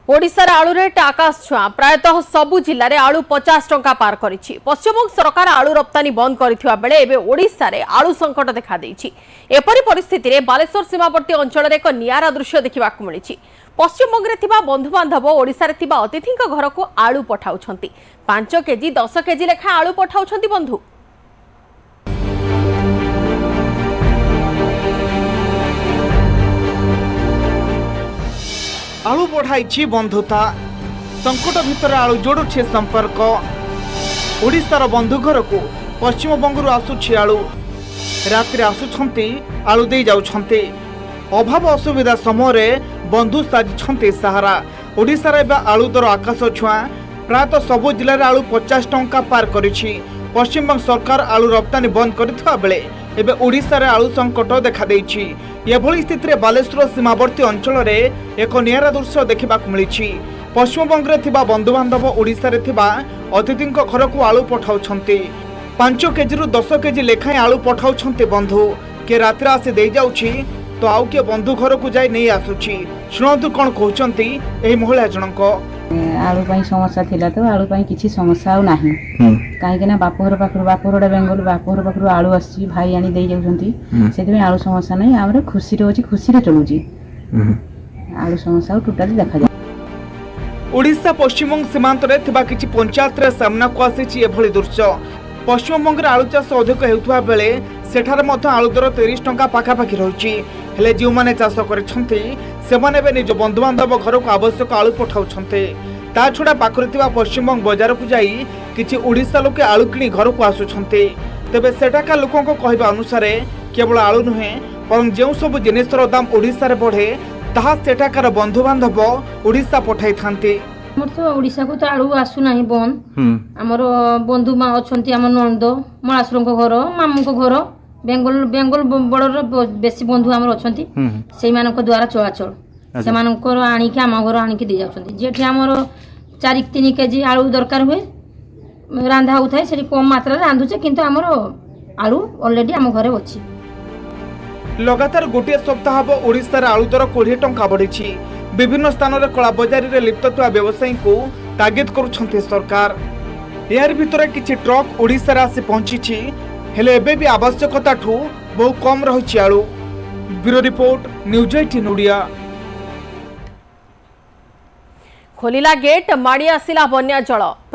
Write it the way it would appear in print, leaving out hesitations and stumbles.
ओडिशार आलू रेट आकाश छुआ प्रायतः सबु जिले में आलू 50 टंका पार करिछि। पश्चिमबंग सरकार आलू रप्तानी बंद करथिबा बेले एबे ओडिशा रे आलू संकट देखा देइछि। एपरि परिस्थिति रे बालेश्वर सीमावर्ती अंचल रे एक नियारा दृश्य देखा मिली। पश्चिमबंग रे थिबा बंधु बांधव ओडिशा रे थिबा अतिथि घर को आलू पठाउछंती। 5 केजी 10 केजी लेखा आलू पठाउछंती बंधु। आलू बढ़ाई बंधुता संकट भितर आलू जोड़ुछे संपर्क। ओडिशार बंधु घर को पश्चिमबंग आसुछि आलू राति आसुछंती आलू दे जाउछंती। अभाव असुविधा समय बंधु साजिछंती सहारा। ओडिशार एबे आलू दर आकाश छुआ प्रायतः सबु जिले में आलू 50 टंका पार करिछि। पश्चिमबंग सरकार आलू रप्तानी बंद करथिबा बेले एबे ओडिशा रे आलू संकट देखा देइछि। एभली स्थिति रे बालेश्वर सीमावर्ती अंचल रे एक नियारा दृश्य देखा मिली। पश्चिमबंग रे थिबा बंधु बांधव ओडिशा रे थिबा अतिथि घर को आलू पठाउछंती। 5 केजी रु 10 केजी लेखाएं आलू पठाउछंती बंधु। के रात्रि आसी दे जाउछि तो आउ के बंधु घर को जाई नहीं आसुछि। शुणतु कोन कहउछंती एही महिला जनक। आलू पाई समस्या थिला तो आलू पाई किछि समस्या नाही। काहे ना बापघर बापघर बेंगल बापघर पाखरु आलू आसी भाई आनी दे जाउछंती। सेति आलू समस्या नाही। हमरे खुशी रहउछि खुशी रे चलुछि। आलू समस्या टोटली देखा जा। ओडिशा पश्चिमबंग सीमांत रे थिबा किछि पंचायत रे सामना को आसीछि एभली दृश्य। पश्चिमबंग रे आलू चाष अधिक हेउथुवा बेले सेठारे मध्य आलू दर 30 टंका पाखापाखि रहुछि। हेले जो माने चाष करछंती सेमाने बे निज बंधु बांधव घर को आवश्यक आलू पठाउछंती। ता छुड़ा पाखरे थिबा पश्चिमबंग बाजार को जाई किछि ओडिशा लोके आलू किनी घर को आसुछंती। तेबे सेठाका लोकों को कहबा अनुसार केवल आलू नुहे पर जेउ सब जिनिसर दाम ओडिशा रे बढ़े ताहा सेठाकार बंधु बांधव ओडिशा पठाई थांती। मोर तो ओडिशा को तो आलू आसु नाही बंद। हमर बंधु मा अछंती हमर नंद मलासुर को घर मामू को घर बेंगल बड़र बेसी बंधु हमर अछंती। सेई मानक द्वारा चलाचल से मानकर आनी के हम घर आनी के दे जाउछंती। जेठी हमर 4-3 केजी आलू दरकार हुए रांधा होथाय सेठी कम मात्रा रे रांधुचे किंतु हमर आलू ऑलरेडी हम घरे अछि। लगातार गोटे सप्ताह हब ओडिशा रे आलू दर 20 टंका बढ़ी। विभिन्न स्थान रे कला बजारी रे लिप्त थवा व्यवसायी को तागिद करुछंती सरकार। यार भितर किछि ट्रक ओडिशा रे आसी पहुंची हेले एबे भी आवश्यकता ठू बहु कम रहिछि आलू। Bureau report news 18 Odia. खोलिला गेट माड़ी आसिला बन्या जल।